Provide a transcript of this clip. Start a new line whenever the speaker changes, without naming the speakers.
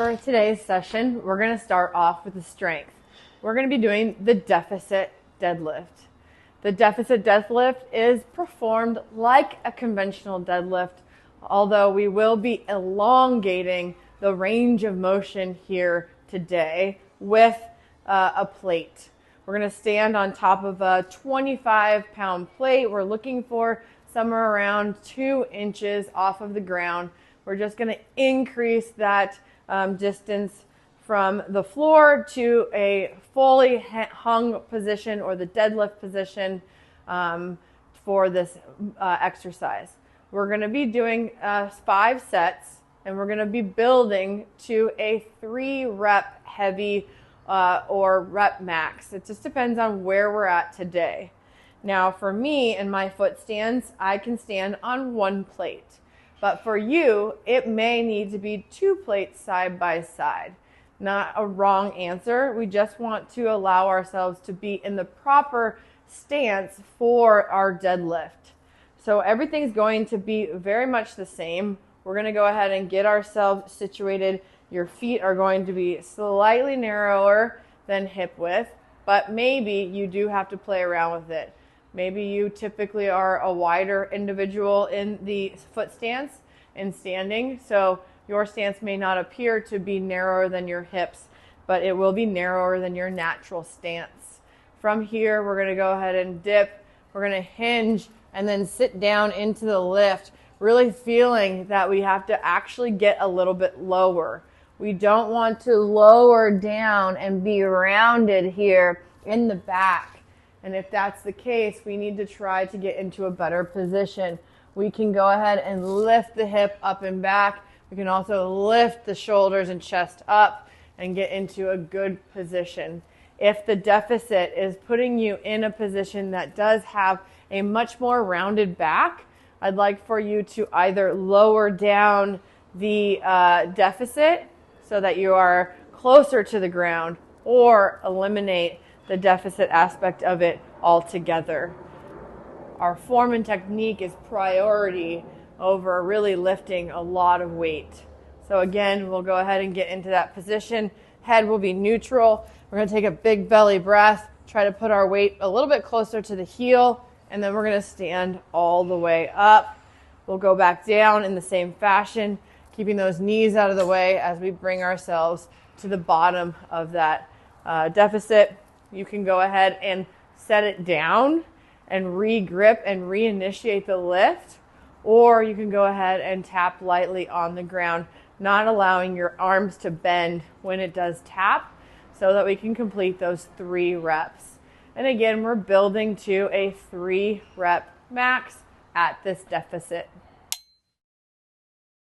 For today's session, we're going to start off with the strength. We're going to be doing the deficit deadlift. The deficit deadlift is performed like a conventional deadlift, although we will be elongating the range of motion here today with a plate. We're going to stand on top of a 25-pound plate. We're looking for somewhere around 2 inches off of the ground. We're just going to increase that distance from the floor to a fully hung position or the deadlift position for this exercise. We're going to be doing 5 sets, and we're going to be building to a 3-rep heavy or rep max. It just depends on where we're at today. Now for me and my foot stands, I can stand on 1 plate. But for you, it may need to be 2 plates side by side. Not a wrong answer. We just want to allow ourselves to be in the proper stance for our deadlift. So everything's going to be very much the same. We're going to go ahead and get ourselves situated. Your feet are going to be slightly narrower than hip width, but maybe you do have to play around with it. Maybe you typically are a wider individual in the foot stance and standing, so your stance may not appear to be narrower than your hips, but it will be narrower than your natural stance. From here, we're going to go ahead and dip. We're going to hinge and then sit down into the lift, really feeling that we have to actually get a little bit lower. We don't want to lower down and be rounded here in the back. And if that's the case, we need to try to get into a better position. We can go ahead and lift the hip up and back. We can also lift the shoulders and chest up and get into a good position. If the deficit is putting you in a position that does have a much more rounded back, I'd like for you to either lower down the deficit so that you are closer to the ground, or eliminate the deficit aspect of it altogether. Our form and technique is priority over really lifting a lot of weight. So again, we'll go ahead and get into that position. Head will be neutral. We're going to take a big belly breath, try to put our weight a little bit closer to the heel, and then we're going to stand all the way up. We'll go back down in the same fashion, keeping those knees out of the way as we bring ourselves to the bottom of that deficit. You can go ahead and set it down and re-grip and reinitiate the lift, or you can go ahead and tap lightly on the ground, not allowing your arms to bend when it does tap, so that we can complete those 3 reps. And again, we're building to a 3-rep max at this deficit.